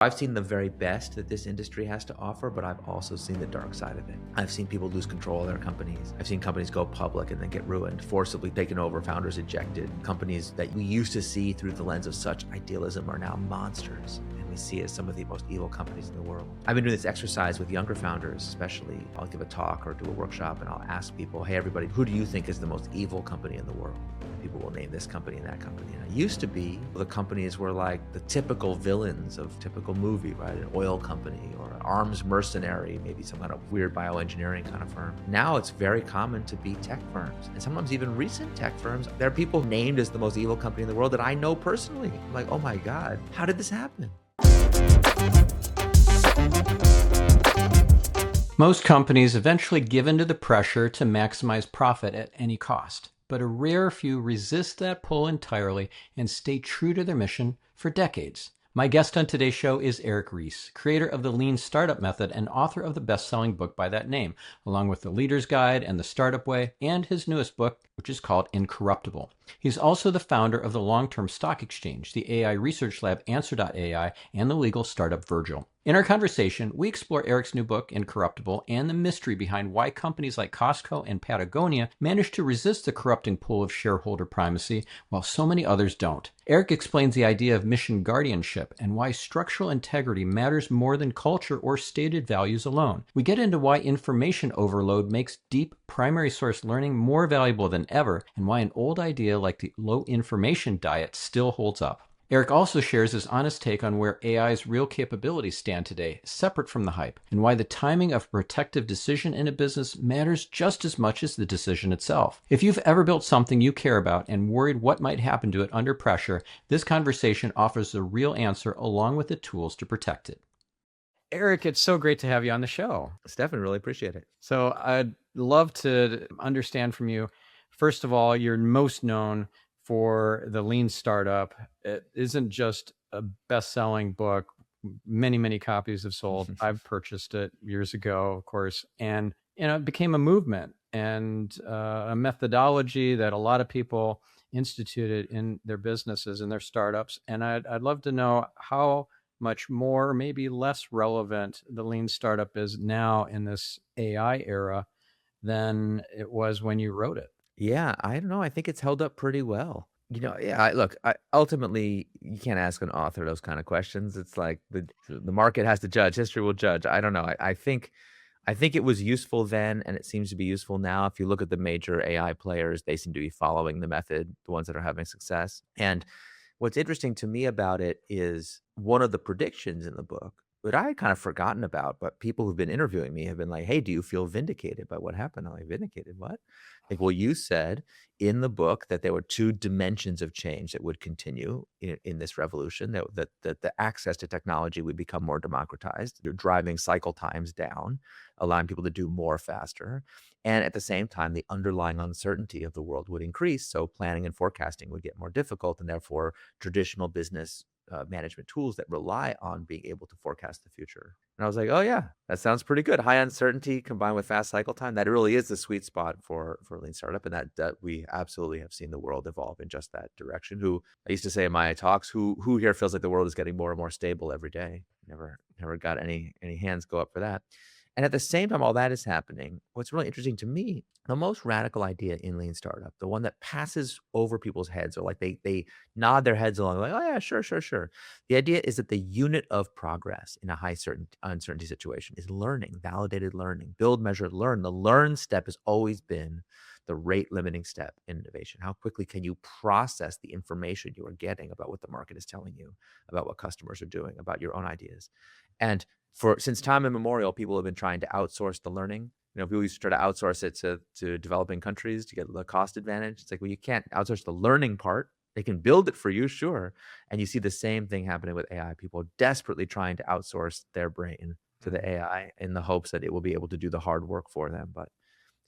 I've seen the very best that this industry has to offer, but I've also seen the dark side of it. I've seen people lose control of their companies. I've seen companies go public and then get ruined, forcibly taken over, founders ejected. Companies that we used to see through the lens of such idealism are now monsters. And we see as some of the most evil companies in the world. I've been doing this exercise with younger founders, especially. I'll give a talk or do a workshop and I'll ask people, hey, everybody, who do you think is the most evil company in the world? People will name this company and that company. And it used to be the companies were like the typical villains of typical movie, right? An oil company or an arms mercenary, maybe some kind of weird bioengineering kind of firm. Now it's very common to be tech firms, and sometimes even recent tech firms. There are people named as the most evil company in the world that I know personally. I'm like, oh my God, how did this happen? Most companies eventually give in to the pressure to maximize profit at any cost, but a rare few resist that pull entirely and stay true to their mission for decades. My guest on today's show is Eric Ries, creator of the Lean Startup Method and author of the best-selling book by that name, along with The Leader's Guide and The Startup Way, and his newest book, which is called Incorruptible. He's also the founder of the long-term stock exchange, the AI research lab Answer.AI, and the legal startup Virgil. In our conversation, we explore Eric's new book, Incorruptible, and the mystery behind why companies like Costco and Patagonia manage to resist the corrupting pull of shareholder primacy, while so many others don't. Eric explains the idea of mission guardianship and why structural integrity matters more than culture or stated values alone. We get into why information overload makes deep primary source learning more valuable than ever, and why an old idea like the low information diet still holds up. Eric also shares his honest take on where AI's real capabilities stand today, separate from the hype, and why the timing of a protective decision in a business matters just as much as the decision itself. If you've ever built something you care about and worried what might happen to it under pressure, this conversation offers the real answer along with the tools to protect it. Eric, it's so great to have you on the show. Stephan, really appreciate it. So I'd love to understand from you, first of all, you're most known for the Lean Startup. It isn't just a best-selling book. Many, many copies have sold. I've purchased it years ago, of course, and it became a movement and a methodology that a lot of people instituted in their businesses and their startups. And I'd love to know how much more, maybe less relevant the Lean Startup is now in this AI era than it was when you wrote it. Yeah, I don't know. I think it's held up pretty well. Look, ultimately, you can't ask an author those kind of questions. It's like the market has to judge. History will judge. I don't know. I think it was useful then, and it seems to be useful now. If you look at the major AI players, they seem to be following the method, the ones that are having success. And what's interesting to me about it is one of the predictions in the book that I had kind of forgotten about, but people who've been interviewing me have been like, hey, do you feel vindicated by what happened? I'm like, vindicated? What? Like, well, you said in the book that there were two dimensions of change that would continue in this revolution, that the access to technology would become more democratized, driving cycle times down, allowing people to do more faster. And at the same time, the underlying uncertainty of the world would increase. So planning and forecasting would get more difficult, and therefore traditional business management tools that rely on being able to forecast the future. And I was like, oh yeah, that sounds pretty good. High uncertainty combined with fast cycle time. That really is the sweet spot for Lean Startup. And that we absolutely have seen the world evolve in just that direction. Who I used to say in my talks, who here feels like the world is getting more and more stable every day? Never got any hands go up for that. And at the same time, all that is happening, what's really interesting to me, the most radical idea in Lean Startup, the one that passes over people's heads, or like they nod their heads along, like, oh yeah, sure. The idea is that the unit of progress in a high uncertainty situation is learning, validated learning, build, measure, learn. The learn step has always been the rate limiting step in innovation. How quickly can you process the information you are getting about what the market is telling you, about what customers are doing, about your own ideas? And since time immemorial, people have been trying to outsource the learning. People used to try to outsource it to developing countries to get the cost advantage. It's like, well, you can't outsource the learning part. They can build it for you, sure. And you see the same thing happening with AI. People desperately trying to outsource their brain to the AI in the hopes that it will be able to do the hard work for them. But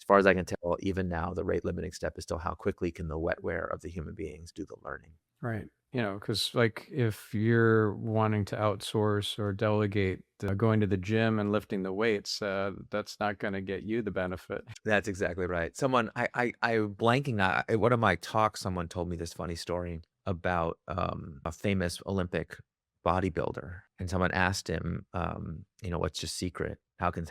as far as I can tell, even now, the rate limiting step is still how quickly can the wetware of the human beings do the learning. Right. Because like if you're wanting to outsource or delegate going to the gym and lifting the weights, that's not going to get you the benefit. That's exactly right. Someone, I blanking at one of my talks, someone told me this funny story about a famous Olympic bodybuilder, and someone asked him, "What's your secret? How can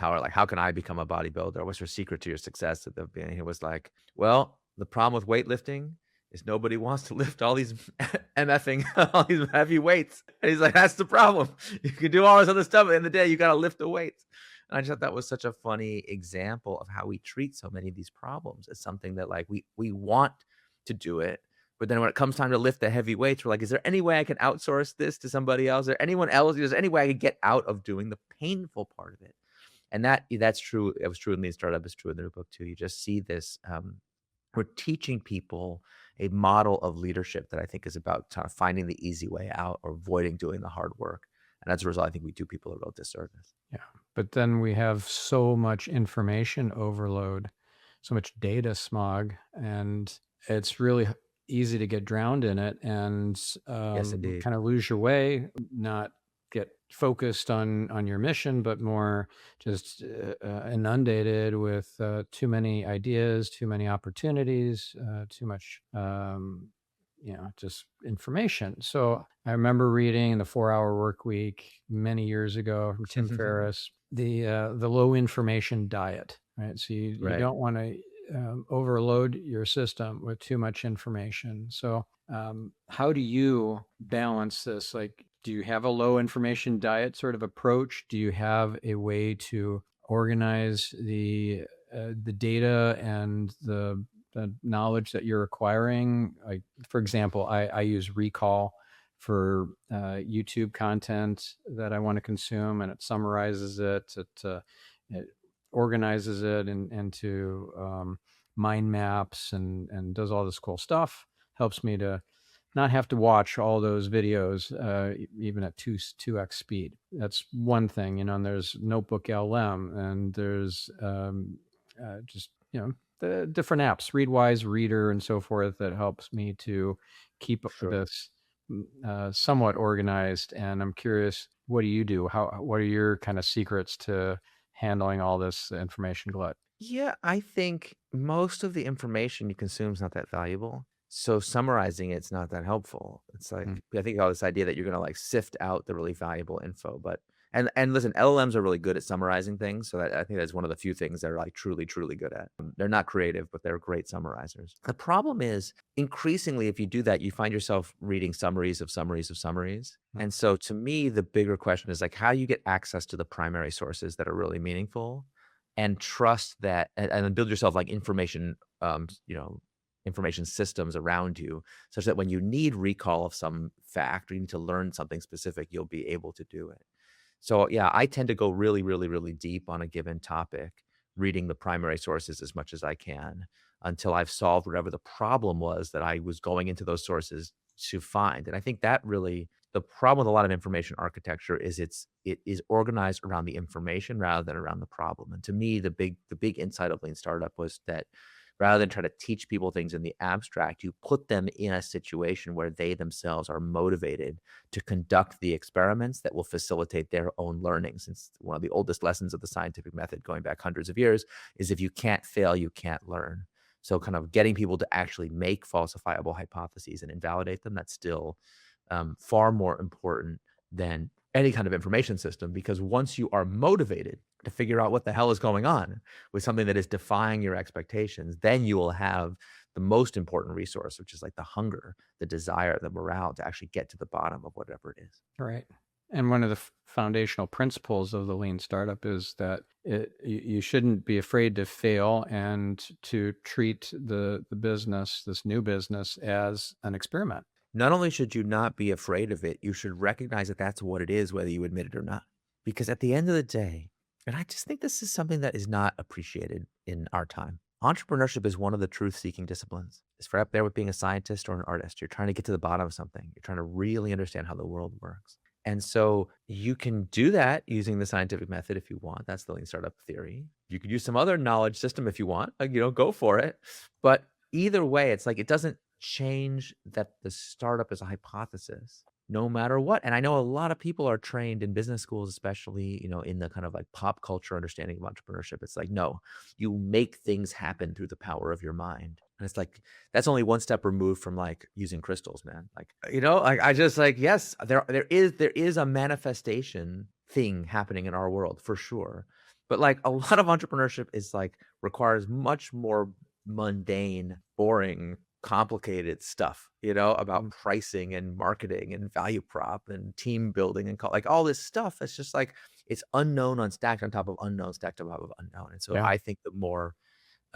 I become a bodybuilder? What's your secret to your success?" At the beginning, he was like, "Well, the problem with weightlifting is nobody wants to lift all these MFing all these heavy weights." And he's like, "That's the problem. You can do all this other stuff, but in the day you got to lift the weights." And I just thought that was such a funny example of how we treat so many of these problems as something that like we want to do it, but then when it comes time to lift the heavy weights, we're like, "Is there any way I can outsource this to somebody else? Is there anyone else? Is there any way I could get out of doing the painful part of it?" And that's true. It was true in Lean Startup. It's true in their book too. You just see this. We're teaching people a model of leadership that I think is about kind of finding the easy way out or avoiding doing the hard work. And as a result, I think we do people a real disservice. Yeah. But then we have so much information overload, so much data smog, and it's really easy to get drowned in it and Yes, indeed. kind of lose your way, not get focused on your mission, but more just inundated with too many ideas, too many opportunities, too much just information. So I remember reading The 4 Hour Work Week many years ago from Tim Ferriss, the low information diet, right? So you Right. don't want to overload your system with too much information. So how do you balance this? Like, do you have a low information diet sort of approach? Do you have a way to organize the data and the knowledge that you're acquiring? Like, for example, I use Recall for YouTube content that I want to consume, and it summarizes it. It organizes it into mind maps and does all this cool stuff. Helps me to not have to watch all those videos even at 2x speed. That's one thing, and there's Notebook LM, and there's just the different apps, Readwise, Reader, and so forth, that helps me to keep Sure. this somewhat organized. And I'm curious, what do you do? What are your kind of secrets to handling all this information glut? Yeah, I think most of the information you consume is not that valuable. So summarizing it's not that helpful. It's Mm. like I think all this idea that you're gonna like sift out the really valuable info, but and listen, LLMs are really good at summarizing things. So that I think that's one of the few things they're like truly, truly good at. They're not creative, but they're great summarizers. The problem is increasingly, if you do that, you find yourself reading summaries of summaries of summaries. Mm. And so to me, the bigger question is like how you get access to the primary sources that are really meaningful and trust that and then build yourself like information systems around you such that when you need recall of some fact or you need to learn something specific, you'll be able to do it. So yeah, I tend to go really, really, really deep on a given topic, reading the primary sources as much as I can until I've solved whatever the problem was that I was going into those sources to find. And I think that really the problem with a lot of information architecture is it is organized around the information rather than around the problem. And to me, the big insight of Lean Startup was that rather than try to teach people things in the abstract, you put them in a situation where they themselves are motivated to conduct the experiments that will facilitate their own learning. Since one of the oldest lessons of the scientific method going back hundreds of years is if you can't fail, you can't learn. So kind of getting people to actually make falsifiable hypotheses and invalidate them, that's still far more important than any kind of information system because once you are motivated to figure out what the hell is going on with something that is defying your expectations, then you will have the most important resource, which is like the hunger, the desire, the morale to actually get to the bottom of whatever it is. Right. And one of the foundational principles of the lean startup is that you shouldn't be afraid to fail and to treat the business, this new business, as an experiment. Not only should you not be afraid of it, you should recognize that that's what it is, whether you admit it or not. Because at the end of the day, and I just think this is something that is not appreciated in our time. Entrepreneurship is one of the truth seeking disciplines. It's right up there with being a scientist or an artist. You're trying to get to the bottom of something, you're trying to really understand how the world works. And so you can do that using the scientific method if you want. That's the lean startup theory. You could use some other knowledge system if you want, like, go for it. But either way, it's like it doesn't change that the startup is a hypothesis. no matter what. And I know a lot of people are trained in business schools, especially, in the kind of like pop culture understanding of entrepreneurship. It's like, no, you make things happen through the power of your mind. And it's like, that's only one step removed from like using crystals, man. Like, like I just like, yes, there is a manifestation thing happening in our world for sure. But like a lot of entrepreneurship is like requires much more mundane, boring, complicated stuff, about Mm. pricing and marketing and value prop and team building and like all this stuff. It's just like it's unknown unstacked on top of unknown stacked on top of unknown. And so Yeah. I think the more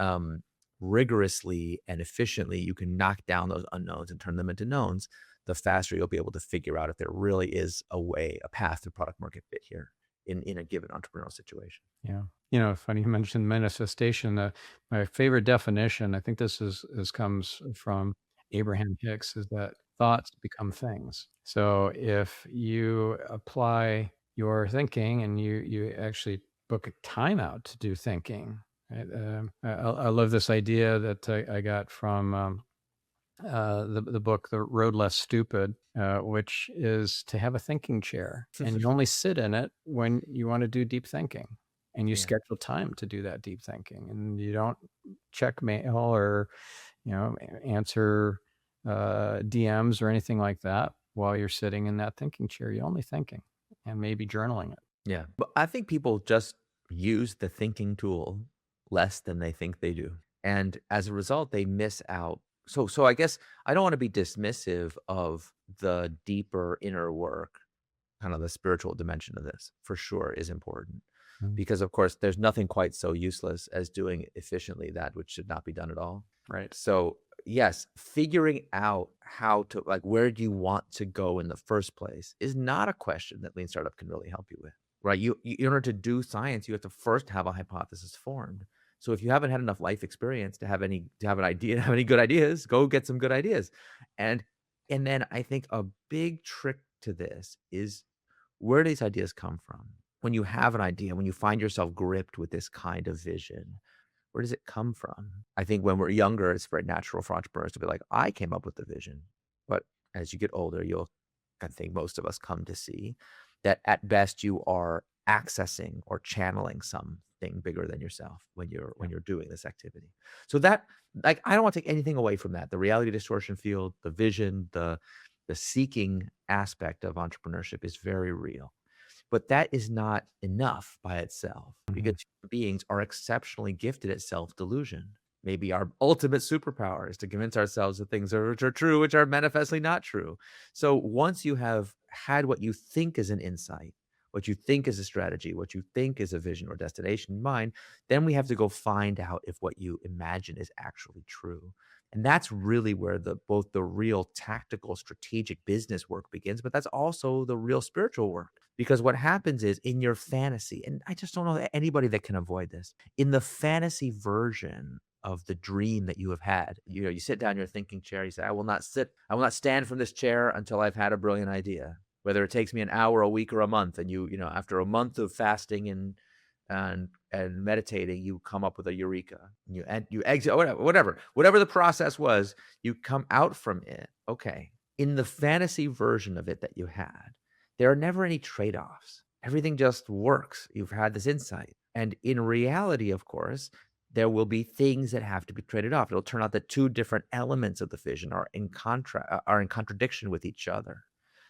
um, rigorously and efficiently you can knock down those unknowns and turn them into knowns, the faster you'll be able to figure out if there really is a path to product market fit here in a given entrepreneurial situation. Yeah. Funny you mentioned manifestation. My favorite definition, I think this comes from Abraham Hicks, is that thoughts become things. So if you apply your thinking and you actually book a time out to do thinking, right? I love this idea that I got from the book The Road Less Stupid, which is to have a thinking chair, and you only sit in it when you want to do deep thinking, and you Yeah. schedule time to do that deep thinking, and you don't check mail or answer DMs or anything like that while you're sitting in that thinking chair. You're only thinking and maybe journaling it. Yeah. But I think people just use the thinking tool less than they think they do. And as a result, they miss out. So I guess I don't want to be dismissive of the deeper inner work, kind of the spiritual dimension of this for sure is important. Mm. Because of course there's nothing quite so useless as doing efficiently that which should not be done at all. Right. So yes, figuring out how to like where do you want to go in the first place is not a question that Lean Startup can really help you with. Right. In order to do science, you have to first have a hypothesis formed. So if you haven't had enough life experience to have an idea, have any good ideas, go get some good ideas. And and then I think a big trick to this is where do these ideas come from? When you have an idea, when you find yourself gripped with this kind of vision, where does it come from? I think when we're younger, it's very natural for entrepreneurs to be like, I came up with the vision. But as you get older, I think most of us come to see that at best you are accessing or channeling something bigger than yourself Yeah. when you're doing this activity. So that like I don't want to take anything away from that. The reality distortion field, the vision, the seeking aspect of entrepreneurship is very real. But that is not enough by itself because Mhm. human beings are exceptionally gifted at self-delusion. Maybe our ultimate superpower is to convince ourselves that things which are true, which are manifestly not true. So once you have had what you think is an insight, what you think is a strategy, what you think is a vision or destination in mind, then we have to go find out if what you imagine is actually true. And that's really where both the real tactical strategic business work begins, but that's also the real spiritual work. Because what happens is in your fantasy, and I just don't know anybody that can avoid this, in the fantasy version of the dream that you have had, you sit down in your thinking chair, you say, I will not stand from this chair until I've had a brilliant idea. Whether it takes me an hour, a week, or a month, and after a month of fasting and meditating, you come up with a eureka. You exit, whatever the process was, you come out from it. Okay, in the fantasy version of it that you had, there are never any trade-offs. Everything just works. You've had this insight. And in reality, of course, there will be things that have to be traded off. It'll turn out that two different elements of the vision are in contradiction with each other.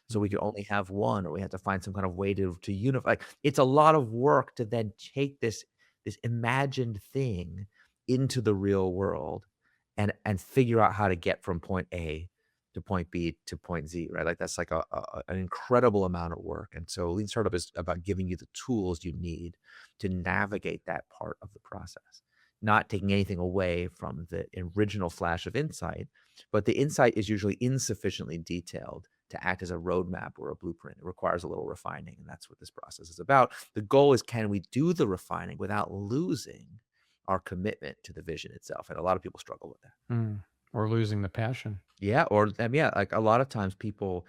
So we Mhm. could only have one, or we have to find some kind of way to unify. Like, it's a lot of work to then take this imagined thing into the real world and figure out how to get from point A to point B to point Z, right? Like that's like an incredible amount of work. And so Lean Startup is about giving you the tools you need to navigate that part of the process, not taking anything away from the original flash of insight, but the insight is usually insufficiently detailed to act as a roadmap or a blueprint. It requires a little refining, and that's what this process is about. The goal is, can we do the refining without losing our commitment to the vision itself? And a lot of people struggle with that. Mm. Or losing the passion. Yeah, or yeah, like a lot of times people,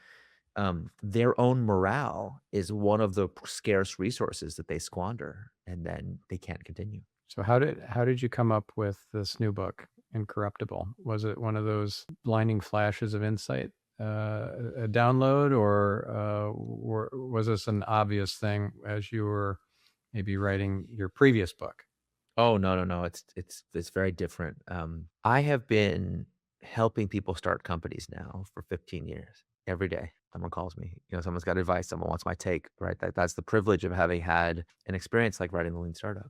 their own morale is one of the scarce resources that they squander, and then they can't continue. So how did you come up with this new book, Incorruptible? Was it one of those blinding flashes of insight a download, or was this an obvious thing as you were maybe writing your previous book? Oh, no, no, no, it's very different. I have been helping people start companies now for 15 years. Every day, someone calls me, someone's got advice, someone wants my take, right? That's the privilege of having had an experience like writing the Lean Startup.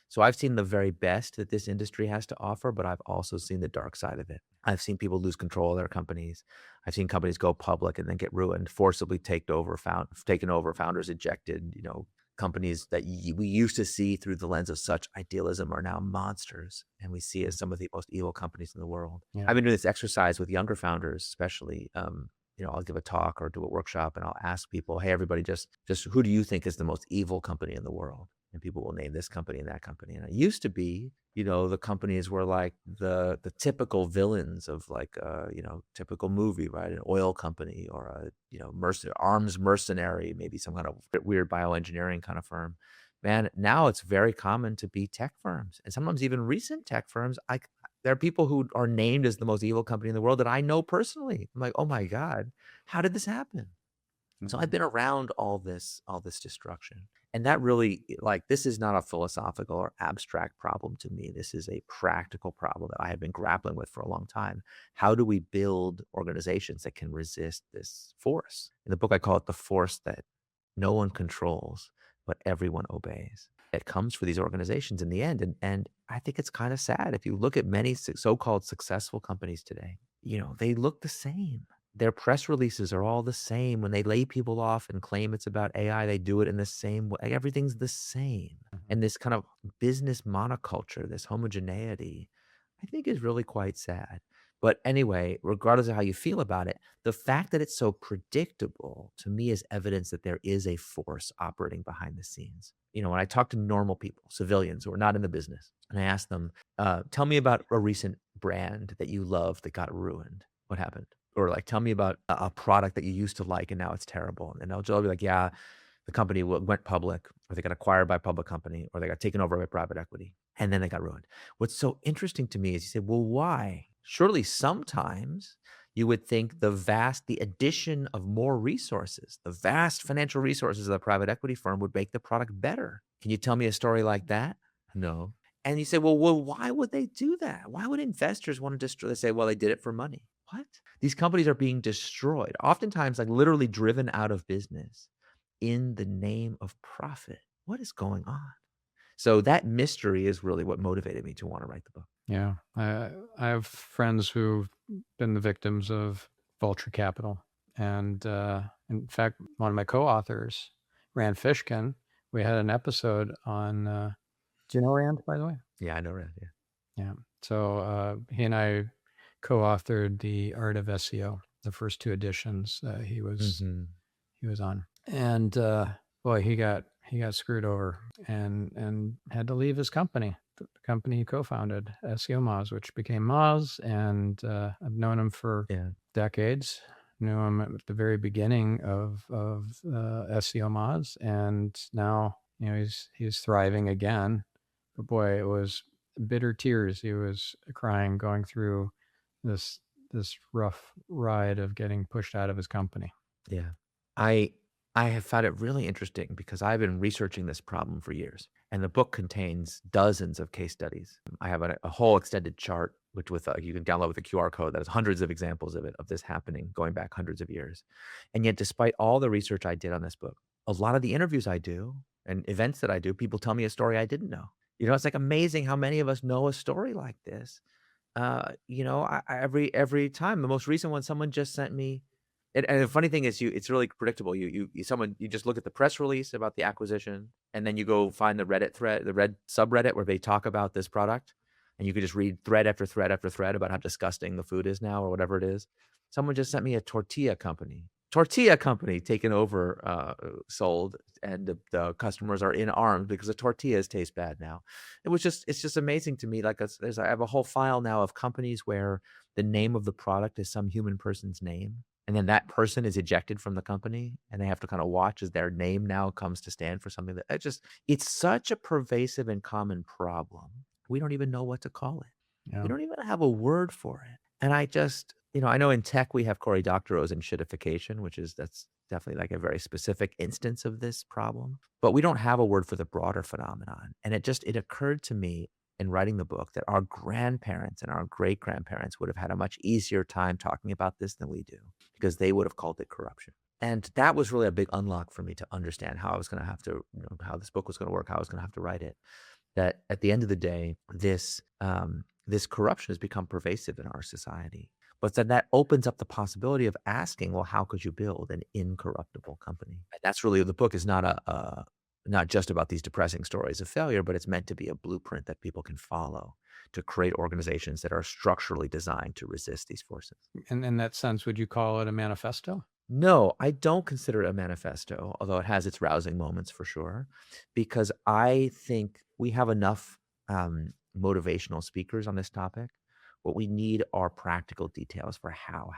So I've seen the very best that this industry has to offer, but I've also seen the dark side of it. I've seen people lose control of their companies. I've seen companies go public and then get ruined, forcibly taken over, founders ejected. Companies that we used to see through the lens of such idealism are now monsters, and we see as some of the most evil companies in the world. Yeah. I've been doing this exercise with younger founders, especially. I'll give a talk or do a workshop, and I'll ask people, "Hey, everybody, just who do you think is the most evil company in the world?" And people will name this company and that company. And it used to be, the companies were like the typical villains of like typical movie, right? An oil company or a arms mercenary, maybe some kind of weird bioengineering kind of firm. Man, now it's very common to be tech firms, and sometimes even recent tech firms. There are people who are named as the most evil company in the world that I know personally. I'm like, oh my God, how did this happen? So I've been around all this destruction. And that really, like, this is not a philosophical or abstract problem to me. This is a practical problem that I have been grappling with for a long time. How do we build organizations that can resist this force? In the book, I call it the force that no one controls, but everyone obeys. It comes for these organizations in the end. And I think it's kind of sad. If you look at many so-called successful companies today, they look the same. Their press releases are all the same. When they lay people off and claim it's about AI, they do it in the same way. Everything's the same. Mhm. And this kind of business monoculture, this homogeneity, I think is really quite sad. But anyway, regardless of how you feel about it, the fact that it's so predictable to me is evidence that there is a force operating behind the scenes. When I talk to normal people, civilians who are not in the business, and I ask them, tell me about a recent brand that you love that got ruined. What happened? Or like, tell me about a product that you used to like and now it's terrible. And they'll be like, yeah, the company went public, or they got acquired by a public company, or they got taken over by private equity, and then they got ruined. What's so interesting to me is you say, well, why? Surely sometimes you would think the addition of more resources, the vast financial resources of the private equity firm would make the product better. Can you tell me a story like that? No. And you say, well, why would they do that? Why would investors want to destroy? They say, well, they did it for money. What? These companies are being destroyed, oftentimes like literally driven out of business in the name of profit. What is going on? So that mystery is really what motivated me to want to write the book. Yeah. I have friends who've been the victims of vulture capital. And in fact, one of my co-authors, Rand Fishkin, we had an episode on, do you know Rand, by the way? Yeah, I know, Rand. Yeah. Yeah. So he and I co-authored The Art of SEO, the first two editions Hmm. he was on. And boy, he got screwed over and had to leave his company, the company he co-founded, SEO Moz, which became Moz. And I've known him for Yeah. decades. Knew him at the very beginning of SEO Moz, and now he's thriving again. But boy, it was bitter tears he was crying going through this this rough ride of getting pushed out of his company. Yeah. I I have found it really interesting because I've been researching this problem for years, and the book contains dozens of case studies. I have a whole extended chart, which you can download with a QR code that has hundreds of examples of this happening going back hundreds of years. And yet, despite all the research I did on this book, a lot of the interviews I do and events that I do, people tell me a story I didn't know. It's like amazing how many of us know a story like this. Every time, the most recent one, someone just sent me. And the funny thing is, it's really predictable. You just look at the press release about the acquisition, and then you go find the Reddit thread, the Red subreddit where they talk about this product, and you could just read thread after thread after thread about how disgusting the food is now, or whatever it is. Someone just sent me a tortilla company taken over, sold, and the customers are in arms because the tortillas taste bad now. It's just amazing to me. Like I have a whole file now of companies where the name of the product is some human person's name, and then that person is ejected from the company, and they have to kind of watch as their name now comes to stand for something it's such a pervasive and common problem. We don't even know what to call it. We Yeah. don't even have a word for it. And I know in tech we have Cory Doctorow's in shittification, that's definitely like a very specific instance of this problem. But we don't have a word for the broader phenomenon. And it occurred to me in writing the book that our grandparents and our great grandparents would have had a much easier time talking about this than we do because they would have called it corruption. And that was really a big unlock for me to understand how I was going to have to, how this book was going to work, how I was going to have to write it. That at the end of the day, this corruption has become pervasive in our society. But then that opens up the possibility of asking, well, how could you build an incorruptible company? And that's really the book is not just about these depressing stories of failure, but it's meant to be a blueprint that people can follow to create organizations that are structurally designed to resist these forces. And in that sense, would you call it a manifesto? No, I don't consider it a manifesto, although it has its rousing moments for sure, because I think we have enough motivational speakers on this topic. What we need are practical details for how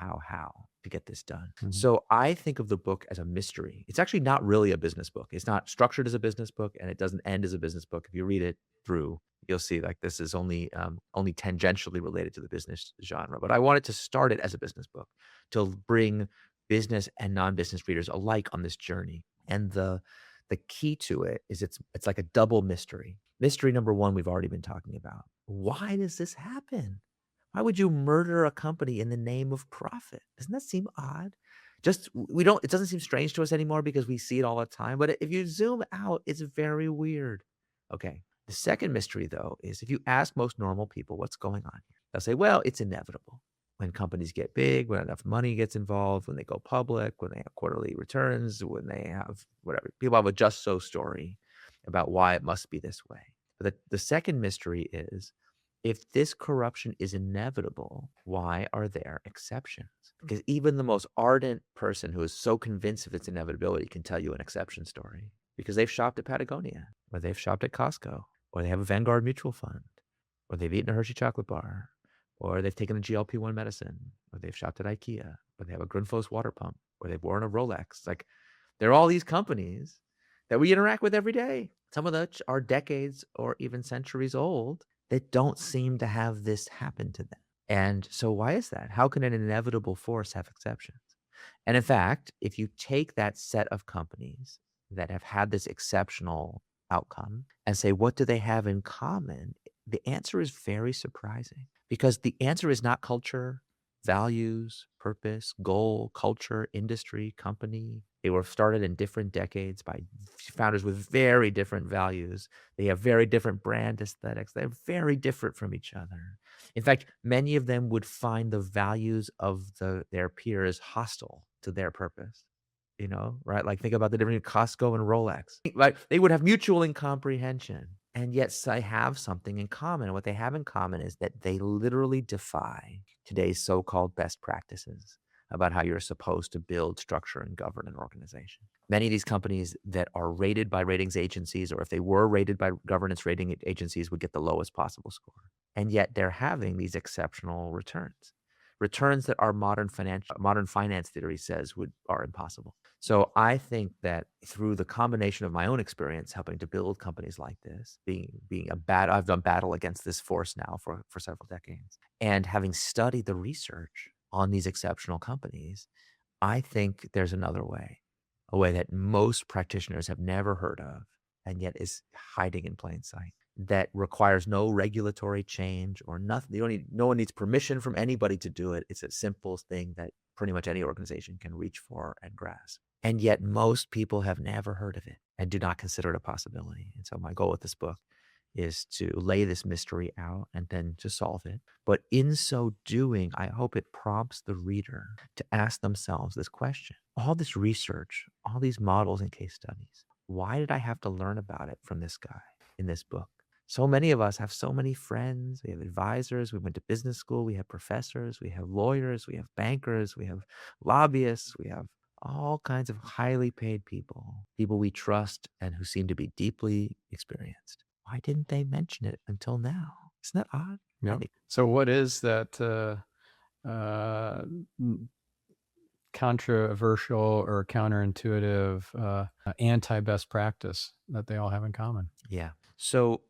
to get this done. Mhm. So I think of the book as a mystery. It's actually not really a business book. It's not structured as a business book, and it doesn't end as a business book. If you read it through, you'll see like this is only tangentially related to the business genre. But I wanted to start it as a business book to bring business and non-business readers alike on this journey. And the key to it is it's like a double mystery. Mystery number one, we've already been talking about. Why does this happen? Why would you murder a company in the name of profit? Doesn't that seem odd? Just we don't it doesn't seem strange to us anymore because we see it all the time. But if you zoom out, it's very weird. Okay. The second mystery, though, is if you ask most normal people what's going on here, they'll say, well, it's inevitable. When companies get big, when enough money gets involved, when they go public, when they have quarterly returns, when they have whatever. People have a just so story about why it must be this way. But the second mystery is if this corruption is inevitable, why are there exceptions? Because even the most ardent person who is so convinced of its inevitability can tell you an exception story because they've shopped at Patagonia, or they've shopped at Costco, or they have a Vanguard mutual fund, or they've eaten a Hershey chocolate bar, or they've taken a GLP-1 medicine, or they've shopped at IKEA, or they have a Grundfos water pump, or they've worn a Rolex. Like, there are all these companies that we interact with every day, some of which are decades or even centuries old, that don't seem to have this happen to them. And so why is that? How can an inevitable force have exceptions? And in fact, if you take that set of companies that have had this exceptional outcome and say, what do they have in common? The answer is very surprising because the answer is not culture, values, purpose, goal, culture, industry, company. They were started in different decades by founders with very different values. They have very different brand aesthetics. They're very different from each other. In fact, many of them would find the values of their peers hostile to their purpose. Right? Like think about the difference between Costco and Rolex. Like they would have mutual incomprehension, and yet they have something in common. And what they have in common is that they literally defy today's so-called best practices about how you're supposed to build, structure, and govern an organization. Many of these companies that are rated by ratings agencies, or if they were rated by governance rating agencies, would get the lowest possible score. And yet they're having these exceptional returns that our modern finance theory says are impossible. So I think that through the combination of my own experience helping to build companies like this, I've done battle against this force now for several decades, and having studied the research on these exceptional companies, I think there's another way, a way that most practitioners have never heard of, and yet is hiding in plain sight, that requires no regulatory change or nothing. No one needs permission from anybody to do it. It's a simple thing that pretty much any organization can reach for and grasp. And yet most people have never heard of it and do not consider it a possibility. And so my goal with this book is to lay this mystery out and then to solve it. But in so doing, I hope it prompts the reader to ask themselves this question. All this research, all these models and case studies, why did I have to learn about it from this guy in this book? So many of us have so many friends. We have advisors. We went to business school. We have professors. We have lawyers. We have bankers. We have lobbyists. We have all kinds of highly paid people we trust and who seem to be deeply experienced. Why didn't they mention it until now? Isn't that odd? Yeah. So what is that controversial or counterintuitive anti-best practice that they all have in common? Yeah. So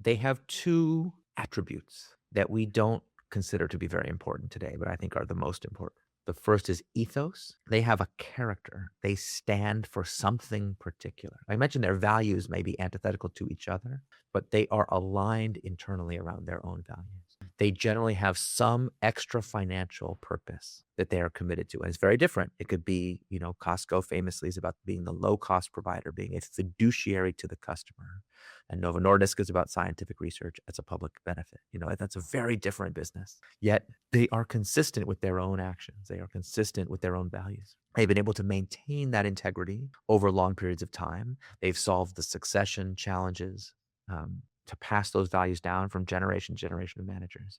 they have two attributes that we don't consider to be very important today, but I think are the most important. The first is ethos. They have a character. They stand for something particular. I mentioned their values may be antithetical to each other, but they are aligned internally around their own values. They generally have some extra financial purpose that they are committed to. And it's very different. It could be, Costco famously is about being the low cost provider, being a fiduciary to the customer. And Novo Nordisk is about scientific research as a public benefit. That's a very different business. Yet they are consistent with their own actions. They are consistent with their own values. They've been able to maintain that integrity over long periods of time. They've solved the succession challenges to pass those values down from generation to generation of managers.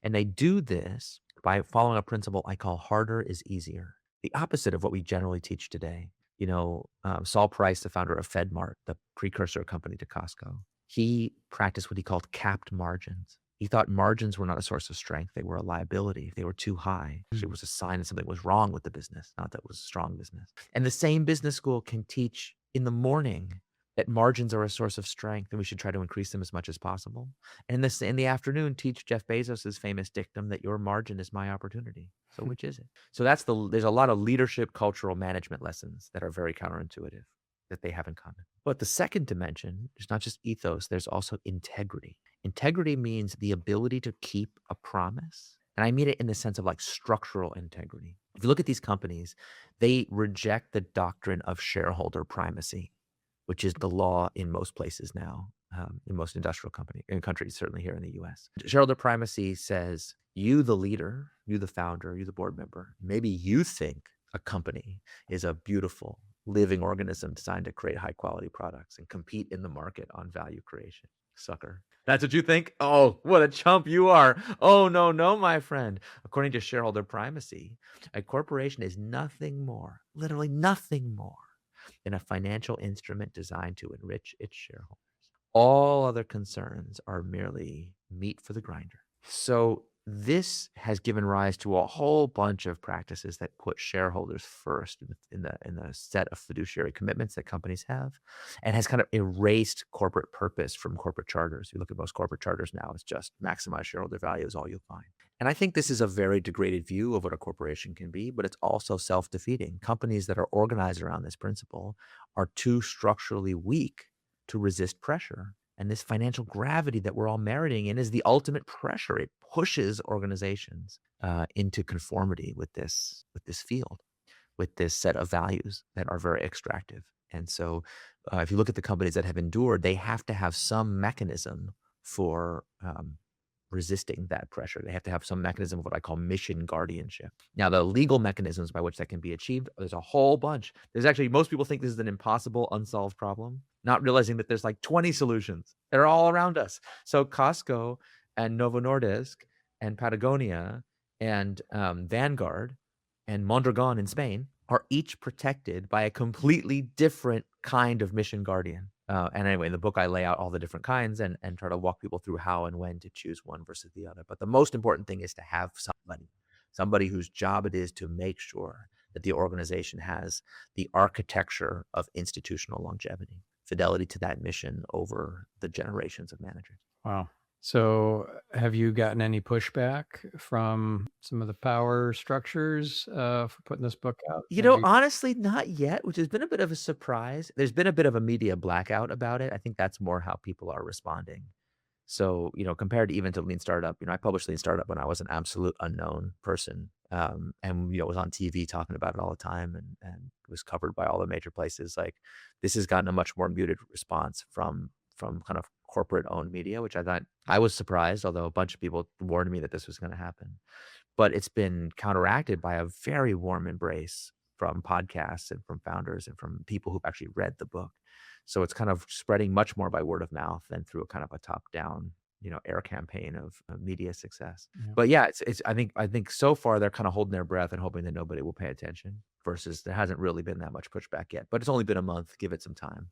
And they do this by following a principle I call harder is easier, the opposite of what we generally teach today. Saul Price, the founder of FedMart, the precursor company to Costco, he practiced what he called capped margins. He thought margins were not a source of strength. They were a liability. If they were too high, it was a sign that something was wrong with the business, not that it was a strong business. And the same business school can teach in the morning that margins are a source of strength and we should try to increase them as much as possible. And in the afternoon, teach Jeff Bezos's famous dictum that your margin is my opportunity. So which is it? So there's a lot of leadership, cultural management lessons that are very counterintuitive that they have in common. But the second dimension is not just ethos, there's also integrity. Integrity means the ability to keep a promise. And I mean it in the sense of like structural integrity. If you look at these companies, they reject the doctrine of shareholder primacy, which is the law in most places now, in most industrial countries, certainly here in the US. Shareholder primacy says you, the leader, you, the founder, you, the board member, maybe you think a company is a beautiful living organism designed to create high quality products and compete in the market on value creation. Sucker. That's what you think? Oh, what a chump you are. Oh, no, no, my friend. According to shareholder primacy, a corporation is nothing more, literally nothing more than a financial instrument designed to enrich its shareholders. All other concerns are merely meat for the grinder. So this has given rise to a whole bunch of practices that put shareholders first in the set of fiduciary commitments that companies have, and has kind of erased corporate purpose from corporate charters. You look at most corporate charters now, it's just maximize shareholder value is all you'll find. And I think this is a very degraded view of what a corporation can be, but it's also self-defeating. Companies that are organized around this principle are too structurally weak to resist pressure. And this financial gravity that we're all meriting in is the ultimate pressure. It pushes organizations into conformity with this field, with this set of values that are very extractive. And so if you look at the companies that have endured, they have to have some mechanism for resisting that pressure. They have to have some mechanism of what I call mission guardianship. Now, the legal mechanisms by which that can be achieved, there's a whole bunch. There's actually, most people think this is an impossible, unsolved problem, not realizing that there's like 20 solutions that are all around us. So Costco and Novo Nordisk and Patagonia and Vanguard and Mondragon in Spain are each protected by a completely different kind of mission guardian. And anyway, in the book, I lay out all the different kinds and try to walk people through how and when to choose one versus the other. But the most important thing is to have somebody whose job it is to make sure that the organization has the architecture of institutional longevity, fidelity to that mission over the generations of managers. Wow. So have you gotten any pushback from some of the power structures for putting this book out? Honestly, not yet, which has been a bit of a surprise. There's been a bit of a media blackout about it. I think that's more how people are responding. So, compared to even to Lean Startup, I published Lean Startup when I was an absolute unknown person. And, was on TV talking about it all the time and was covered by all the major places. Like, this has gotten a much more muted response from kind of corporate owned media, which I thought I was surprised, although a bunch of people warned me that this was going to happen. But it's been counteracted by a very warm embrace from podcasts and from founders and from people who've actually read the book. So it's kind of spreading much more by word of mouth than through a kind of a top-down, air campaign of media success. Yeah. But yeah, I think so far they're kind of holding their breath and hoping that nobody will pay attention. Versus there hasn't really been that much pushback yet. But it's only been a month. Give it some time.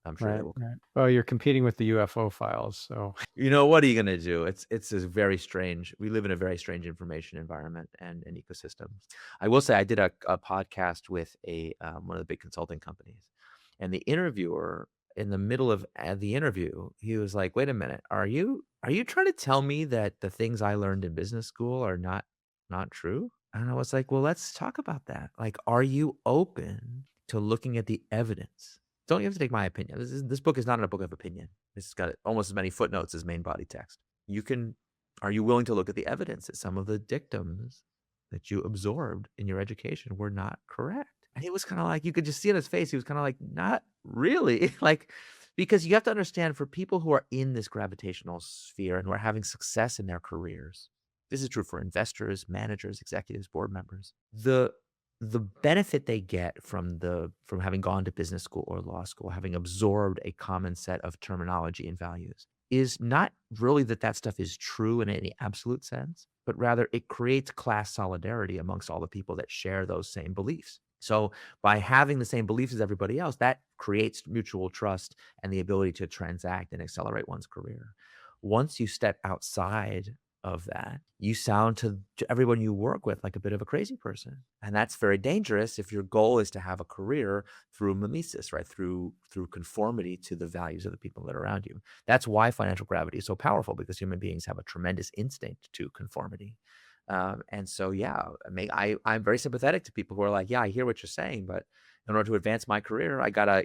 I'm sure they will. Right. Well, you're competing with the UFO files, so What are you going to do? It's a very strange. We live in a very strange information environment and an ecosystem. I will say I did a podcast with one of the big consulting companies, and the interviewer in the middle of the interview, he was like, "Wait a minute, are you trying to tell me that the things I learned in business school are not true?" And I was like, "Well, let's talk about that. Like, are you open to looking at the evidence? Don't you have to take my opinion. This book is not a book of opinion. It's got almost as many footnotes as main body text. You can Are you willing to look at the evidence that some of the dictums that you absorbed in your education were not correct?" And he was kinda like, you could just see on his face, he was kinda like, "Not really." Like, because you have to understand, for people who are in this gravitational sphere and who are having success in their careers, this is true for investors, managers, executives, board members. The benefit they get from having gone to business school or law school, having absorbed a common set of terminology and values, is not really that that stuff is true in any absolute sense, but rather it creates class solidarity amongst all the people that share those same beliefs. So by having the same beliefs as everybody else, that creates mutual trust and the ability to transact and accelerate one's career. Once you step outside of that, you sound to everyone you work with like a bit of a crazy person. And that's very dangerous if your goal is to have a career through mimesis, right? Through conformity to the values of the people that are around you. That's why financial gravity is so powerful, because human beings have a tremendous instinct to conformity. And so, yeah, I'm very sympathetic to people who are like, yeah, I hear what you're saying, but in order to advance my career, I gotta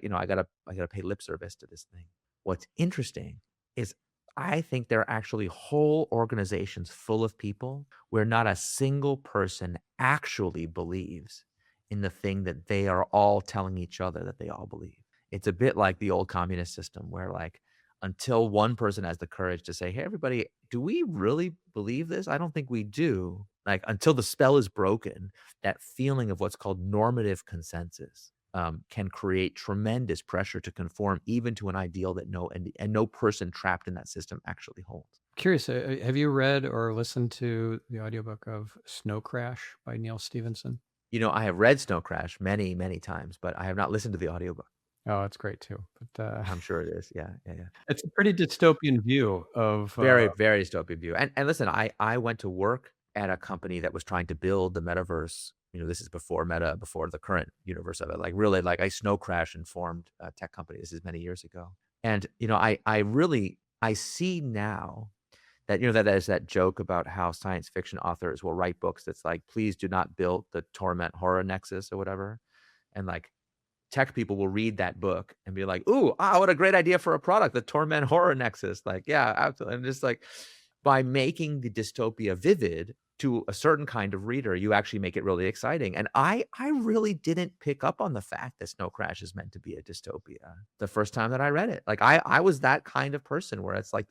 pay lip service to this thing. What's interesting is I think there are actually whole organizations full of people where not a single person actually believes in the thing that they are all telling each other that they all believe. It's a bit like the old communist system where, like, until one person has the courage to say, "Hey, everybody, do we really believe this? I don't think we do." Like, until the spell is broken, that feeling of what's called normative consensus, can create tremendous pressure to conform even to an ideal that no person trapped in that system actually holds. Curious, have you read or listened to the audiobook of Snow Crash by Neil Stevenson? I have read Snow Crash many, many times, but I have not listened to the audiobook. Oh, it's great too. But I'm sure it is. Yeah, yeah, yeah. it's a pretty dystopian view of Very, very dystopian view. And listen, I went to work at a company that was trying to build the metaverse. This is before Meta, before the current universe of it. Like, really, like, I snow crash and formed a tech company. This is many years ago. And I see now that, that there's that joke about how science fiction authors will write books that's like, please do not build the torment horror nexus or whatever. And, like, tech people will read that book and be like, "Ooh, what a great idea for a product, the Torment Horror Nexus." Like, yeah, absolutely. And just like, by making the dystopia vivid to a certain kind of reader, you actually make it really exciting. And I really didn't pick up on the fact that Snow Crash is meant to be a dystopia the first time that I read it. Like, I was that kind of person where it's like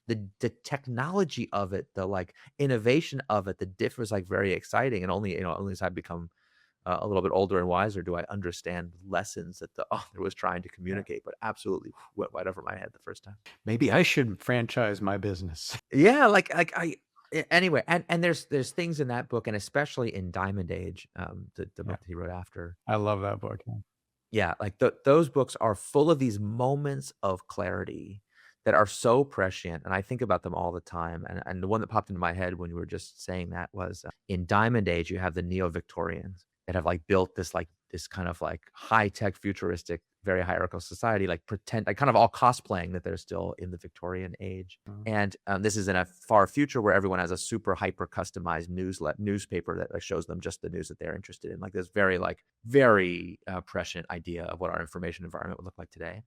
the technology of it, the, like, innovation of it, the diff was, like, very exciting. And only as I become a little bit older and wiser do I understand lessons that the author was trying to yeah. communicate, but absolutely went right over my head the first time. Maybe I should franchise my business. Yeah, anyway, and there's things in that book, and especially in Diamond Age, the Yeah, book that he wrote after. I love that book. Yeah. Yeah, like, those books are full of these moments of clarity that are so prescient, and I think about them all the time. And the one that popped into my head when you were just saying that was, in Diamond Age, you have the Neo-Victorians that have, like, built this kind of, like, high-tech, futuristic, very hierarchical society, like, kind of all cosplaying that they're still in the Victorian age. Mm. And, this is in a far future where everyone has a super hyper customized newspaper that, like, shows them just the news that they're interested in. Like, this very, prescient idea of what our information environment would look like today.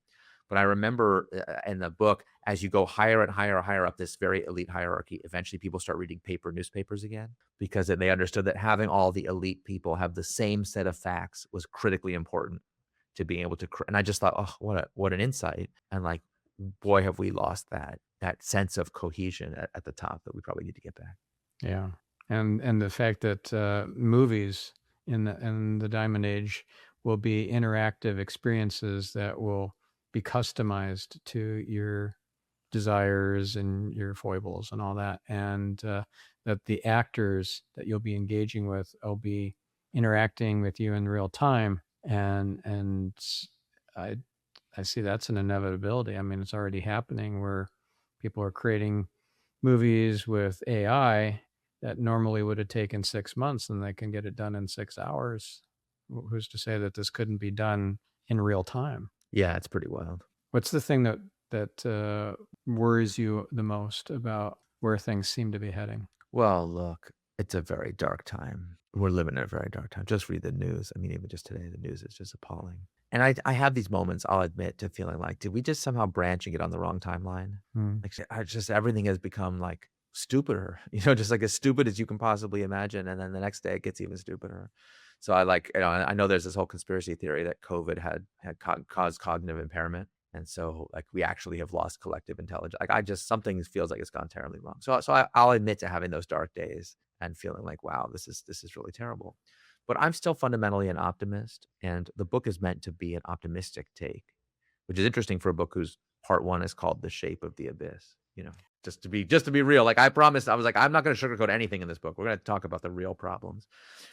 But I remember, in the book, as you go higher and higher up this very elite hierarchy, eventually people start reading paper newspapers again, because then they understood that having all the elite people have the same set of facts was critically important to being able to. And I just thought, oh, what an insight! And, like, boy, have we lost that sense of cohesion at the top that we probably need to get back. Yeah, and the fact that movies in the Diamond Age will be interactive experiences that will be customized to your desires and your foibles and all that, and that the actors that you'll be engaging with will be interacting with you in real time, and I I see that's an inevitability. I mean, it's already happening where people are creating movies with AI that normally would have taken 6 months, and they can get it done in 6 hours. Who's to say that this couldn't be done in real time? Yeah, it's pretty wild. What's the thing that worries you the most about where things seem to be heading? Well, look, it's a very dark time. We're living in a very dark time. Just read the news. I mean, even just today, the news is just appalling. And I have these moments, I'll admit, to feeling like, did we just somehow branch and get on the wrong timeline? Mm. Like, I just everything has become like stupider, just like as stupid as you can possibly imagine. And then the next day it gets even stupider. So I like, I know there's this whole conspiracy theory that COVID had caused cognitive impairment. And so like we actually have lost collective intelligence. Like something feels like it's gone terribly wrong. I'll admit to having those dark days and feeling like, wow, this is really terrible. But I'm still fundamentally an optimist, and the book is meant to be an optimistic take, which is interesting for a book whose part one is called The Shape of the Abyss. Just to be real, like I promised, I was like, I'm not going to sugarcoat anything in this book. We're going to talk about the real problems.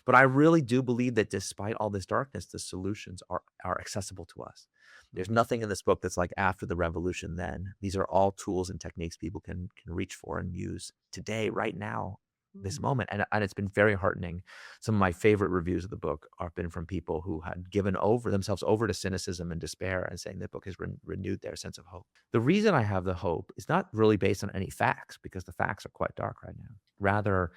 But I really do believe that despite all this darkness, the solutions are accessible to us. There's nothing in this book that's like after the revolution then. These are all tools and techniques people can reach for and use today, right now, this moment. And it's been very heartening. Some of my favorite reviews of the book have been from people who had given themselves over to cynicism and despair and saying the book has renewed their sense of hope. The reason I have the hope is not really based on any facts, because the facts are quite dark right now. Rather,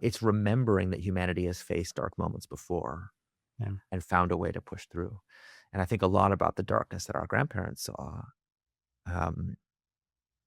it's remembering that humanity has faced dark moments before, Yeah. and found a way to push through. And I think a lot about the darkness that our grandparents saw, um,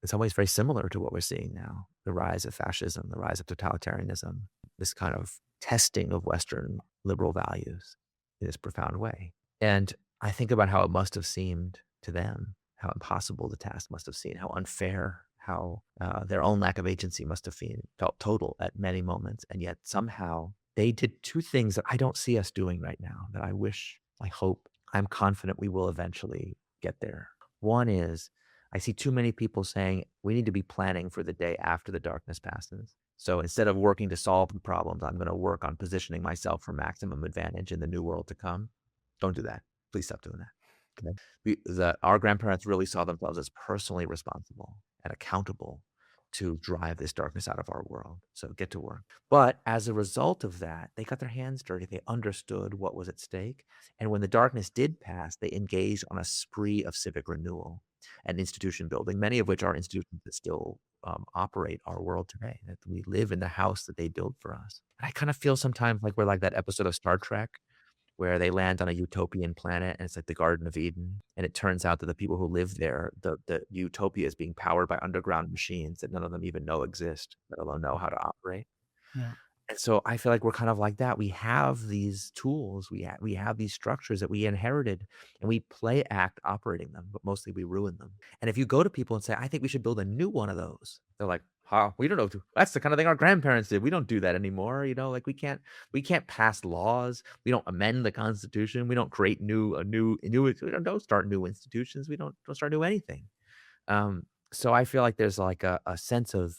in some ways very similar to what we're seeing now. The rise of fascism, the rise of totalitarianism, this kind of testing of Western liberal values in this profound way. And I think about how it must have seemed to them, how impossible the task must have seemed, how unfair, how their own lack of agency must have felt total at many moments. And yet somehow they did two things that I don't see us doing right now, that I wish, I hope, I'm confident we will eventually get there. One is, I see too many people saying we need to be planning for the day after the darkness passes. So instead of working to solve the problems, I'm going to work on positioning myself for maximum advantage in the new world to come. Don't do that. Please stop doing that. Okay? Our grandparents really saw themselves as personally responsible and accountable to drive this darkness out of our world. So get to work. But as a result of that, they got their hands dirty. They understood what was at stake. And when the darkness did pass, they engaged on a spree of civic renewal and institution building, many of which are institutions that still operate our world today, that we live in the house that they build for us. And I kind of feel sometimes like we're like that episode of Star Trek where they land on a utopian planet and it's like the Garden of Eden. And it turns out that the people who live there, the utopia is being powered by underground machines that none of them even know exist, let alone know how to operate. Yeah. And so I feel like we're kind of like that. We have these tools, we have these structures that we inherited, and we play act operating them, but mostly we ruin them. And if you go to people and say, I think we should build a new one of those, they're like, huh, we don't know. That's the kind of thing our grandparents did. We don't do that anymore. Like we can't pass laws. We don't amend the Constitution. We don't create we don't start new institutions. We don't start new anything. So I feel like there's like a sense of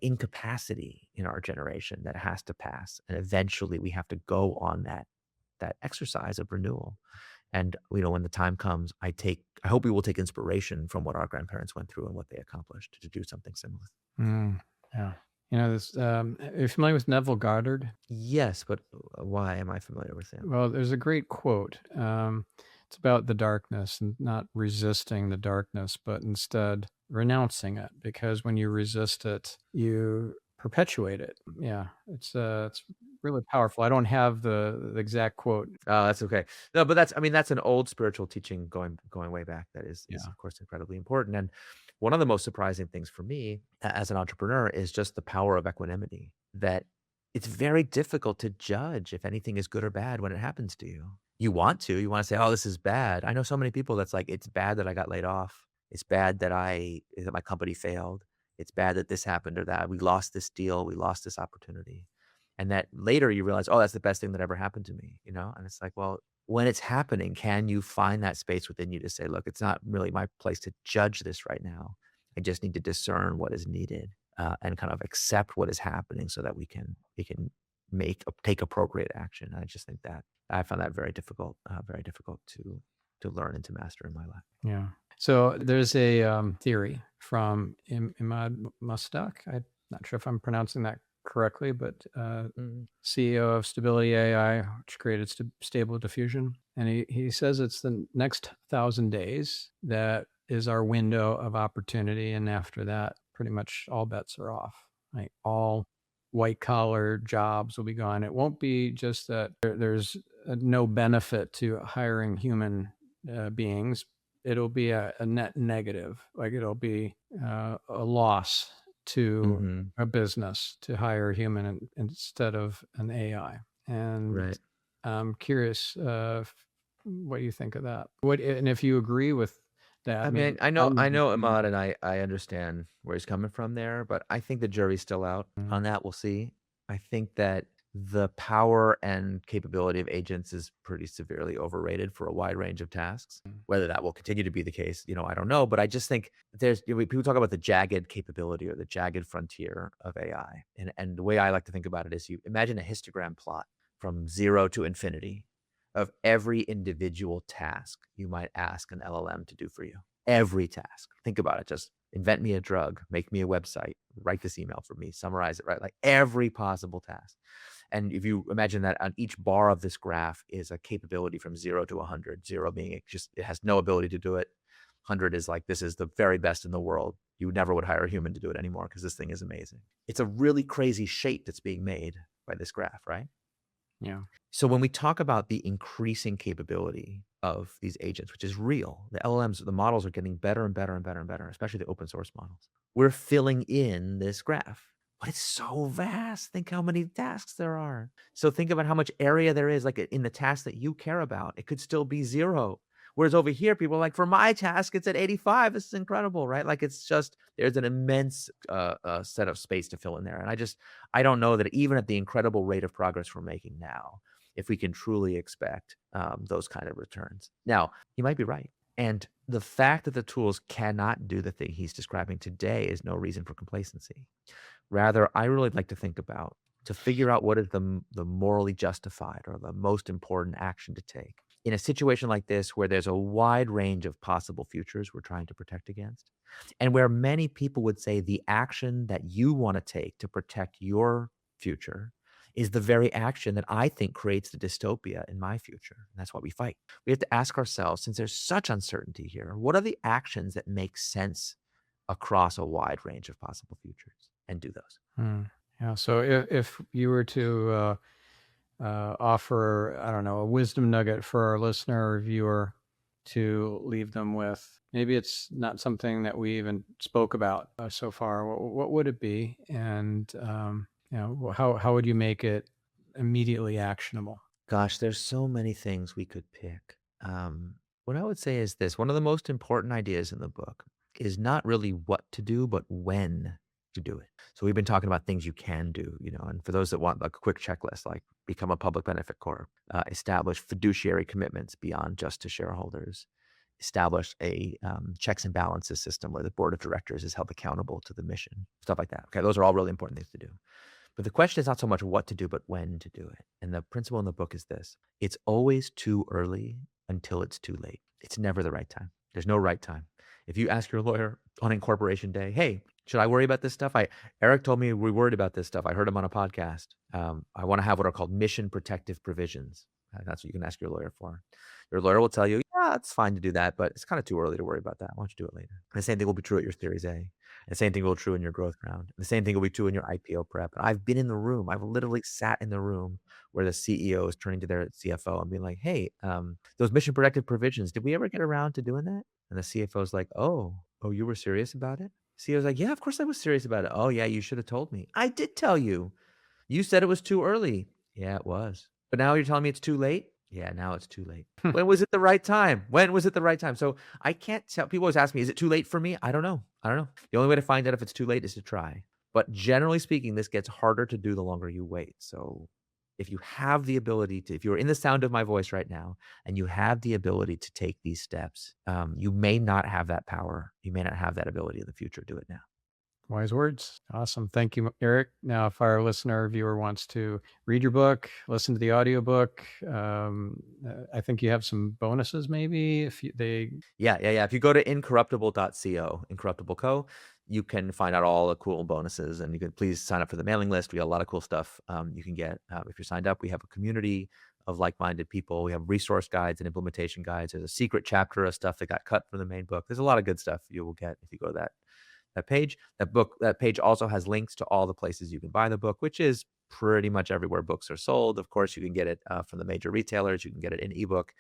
incapacity in our generation that has to pass, and eventually we have to go on that exercise of renewal. And when the time comes, I hope we will take inspiration from what our grandparents went through and what they accomplished to do something similar. Yeah. This. Are you familiar with Neville Goddard? Yes, but why am I familiar with him? Well, there's a great quote. It's about the darkness and not resisting the darkness, but instead renouncing it, because when you resist it, you perpetuate it. Yeah, it's really powerful. I don't have the exact quote. Oh, that's okay. No, but that's an old spiritual teaching going way back that is Yeah. of course incredibly important. And one of the most surprising things for me as an entrepreneur is just the power of equanimity. That it's very difficult to judge if anything is good or bad when it happens to you. You want to say, "Oh, this is bad." I know so many people that's like, "It's bad that I got laid off. It's bad that my company failed. It's bad that this happened or that we lost this deal, we lost this opportunity." And that later you realize, oh, that's the best thing that ever happened to me. And it's like, well, when it's happening, can you find that space within you to say, look, it's not really my place to judge this right now. I just need to discern what is needed and kind of accept what is happening so that we can take appropriate action. I just think that I found that very difficult to learn and to master in my life. Yeah. So there's a theory from Imad Mustak. I'm not sure if I'm pronouncing that correctly, but Mm, CEO of Stability AI, which created Stable Diffusion. And he says it's the next 1,000 days that is our window of opportunity. And after that, pretty much all bets are off. Like all white collar jobs will be gone. It won't be just that there's no benefit to hiring human beings. It'll be a net negative. Like it'll be a loss to mhm, a business to hire a human instead of an AI. And right. I'm curious what you think of that. What and if you agree with that? I I mean, mean, I know Ahmad, and I understand where he's coming from there, but I think the jury's still out on that. We'll see. I think that the power and capability of agents is pretty severely overrated for a wide range of tasks. Whether that will continue to be the case, I don't know. But I just think people talk about the jagged capability or the jagged frontier of AI, and the way I like to think about it is, you imagine a histogram plot from 0 to infinity of every individual task you might ask an LLM to do for you. Every task. Think about it. Just invent me a drug, make me a website, write this email for me, summarize it, right? Like every possible task. And if you imagine that on each bar of this graph is a capability from 0 to 100, 0 being it has no ability to do it. 100 is like, this is the very best in the world. You never would hire a human to do it anymore because this thing is amazing. It's a really crazy shape that's being made by this graph, right? yeah. So when we talk about the increasing capability of these agents, which is real, the LLMs, the models are getting better and better and better and better, especially the open source models. We're filling in this graph, but it's so vast. Think how many tasks there are. So think about how much area there is, like in the task that you care about. It could still be 0. Whereas over here, people are like, for my task, it's at 85. This is incredible, right? Like it's just, there's an immense set of space to fill in there. And I don't know that even at the incredible rate of progress we're making now, if we can truly expect those kind of returns. Now, he might be right. And the fact that the tools cannot do the thing he's describing today is no reason for complacency. Rather, I really like to think about to figure out what is the morally justified or the most important action to take in a situation like this, where there's a wide range of possible futures we're trying to protect against, and where many people would say the action that you want to take to protect your future is the very action that I think creates the dystopia in my future. And that's why we fight. We have to ask ourselves, since there's such uncertainty here, what are the actions that make sense across a wide range of possible futures, and do those. Hmm. Yeah. So if you were to offer, I don't know, a wisdom nugget for our listener or viewer to leave them with, maybe it's not something that we even spoke about so far. What would it be? And, how would you make it immediately actionable? Gosh, there's so many things we could pick. What I would say is this: one of the most important ideas in the book is not really what to do, but when to do it. So we've been talking about things you can do, and for those that want like a quick checklist, like become a public benefit corp, establish fiduciary commitments beyond just to shareholders, establish a checks and balances system where the board of directors is held accountable to the mission, stuff like that. Okay, those are all really important things to do. But the question is not so much what to do, but when to do it. And the principle in the book is this: it's always too early until it's too late. It's never the right time. There's no right time. If you ask your lawyer on incorporation day, hey, should I worry about this stuff? Eric told me we worried about this stuff. I heard him on a podcast. I want to have what are called mission protective provisions. That's what you can ask your lawyer for. Your lawyer will tell you, yeah, it's fine to do that, but it's kind of too early to worry about that. Why don't you do it later? And the same thing will be true at your Series A. The same thing will be true in your growth round. The same thing will be true in your IPO prep. And I've been in the room. I've literally sat in the room where the CEO is turning to their CFO and being like, hey, those mission protective provisions, did we ever get around to doing that? And the CFO is like, oh, you were serious about it? CEO's like, yeah, of course I was serious about it. Oh, yeah, you should have told me. I did tell you. You said it was too early. Yeah, it was. But now you're telling me it's too late? Yeah, now it's too late. When was it the right time? When was it the right time? So I can't tell. People always ask me, is it too late for me? I don't know. The only way to find out if it's too late is to try. But generally speaking, this gets harder to do the longer you wait. So if you have the ability to, if you're in the sound of my voice right now and you have the ability to take these steps, you may not have that power. You may not have that ability in the future. Do it now. Wise words. Awesome. Thank you, Eric. Now, if our listener or viewer wants to read your book, listen to the audiobook, I think you have some bonuses maybe if they. Yeah. If you go to incorruptible.co, Incorruptible Co., you can find out all the cool bonuses, and you can please sign up for the mailing list. We got a lot of cool stuff you can get if you're signed up. We have a community of like-minded people. We have resource guides and implementation guides. There's a secret chapter of stuff that got cut from the main book. There's a lot of good stuff you will get if you go to that page. That page also has links to all the places you can buy the book, which is pretty much everywhere books are sold. Of course, you can get it from the major retailers. You can get it in ebook,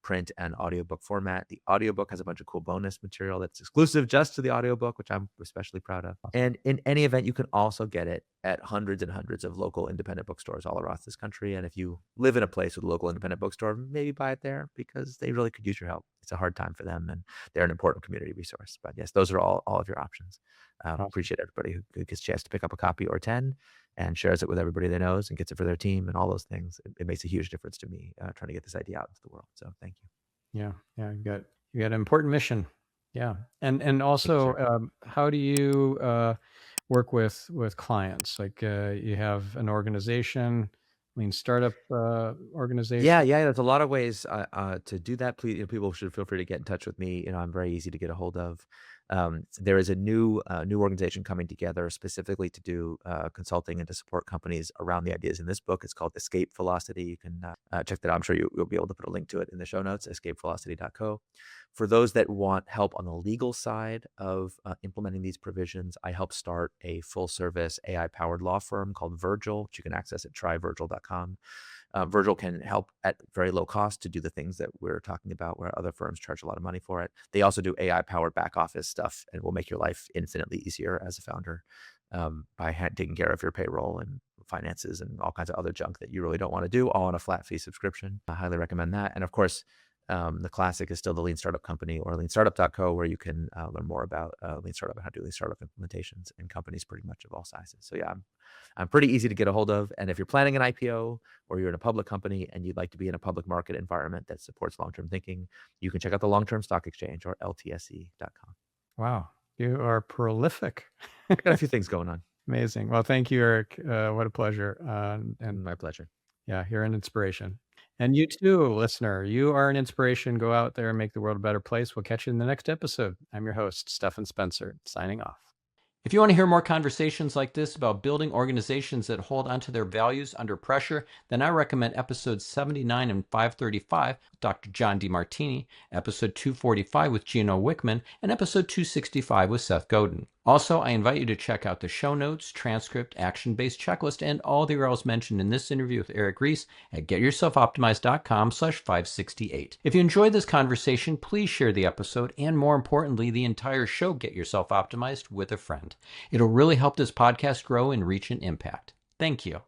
print, and audiobook format. The audiobook has a bunch of cool bonus material that's exclusive just to the audiobook, which I'm especially proud of. And in any event, you can also get it at hundreds and hundreds of local independent bookstores all across this country. And if you live in a place with a local independent bookstore, maybe buy it there because they really could use your help. It's a hard time for them, and they're an important community resource. But yes, those are all of your options. Appreciate everybody who gets a chance to pick up a copy or 10 and shares it with everybody they knows and gets it for their team and all those things. It makes a huge difference to me trying to get this idea out into the world. So thank you. Yeah, you got an important mission. Yeah, and also, how do you work with clients? Like you have an organization, lean startup organization. Yeah. There's a lot of ways to do that. Please, people should feel free to get in touch with me. I'm very easy to get a hold of. There is a new organization coming together specifically to do consulting and to support companies around the ideas in this book. It's called Escape Velocity. You can check that out. I'm sure you'll be able to put a link to it in the show notes, escapevelocity.co. For those that want help on the legal side of implementing these provisions, I help start a full-service AI-powered law firm called Virgil, which you can access at tryvirgil.com. Virgil can help at very low cost to do the things that we're talking about, where other firms charge a lot of money for it. They also do AI-powered back office stuff and will make your life infinitely easier as a founder by taking care of your payroll and finances and all kinds of other junk that you really don't want to do, all on a flat fee subscription. I highly recommend that. And of course, the classic is still the Lean Startup Company or leanstartup.co, where you can learn more about Lean Startup and how to do Lean Startup implementations in companies pretty much of all sizes. So yeah, I'm pretty easy to get a hold of. And if you're planning an IPO or you're in a public company and you'd like to be in a public market environment that supports long-term thinking, you can check out the Long-Term Stock Exchange or LTSE.com. Wow, you are prolific. I got a few things going on. Amazing. Well, thank you, Eric. What a pleasure. And my pleasure. Yeah, you're an inspiration. And you too, listener, you are an inspiration. Go out there and make the world a better place. We'll catch you in the next episode. I'm your host, Stephan Spencer, signing off. If you want to hear more conversations like this about building organizations that hold onto their values under pressure, then I recommend episodes 79 and 535 with Dr. John DeMartini, episode 245 with Gino Wickman, and episode 265 with Seth Godin. Also, I invite you to check out the show notes, transcript, action-based checklist, and all the URLs mentioned in this interview with Eric Ries at getyourselfoptimized.com/568. If you enjoyed this conversation, please share the episode and, more importantly, the entire show Get Yourself Optimized with a friend. It'll really help this podcast grow and reach an impact. Thank you.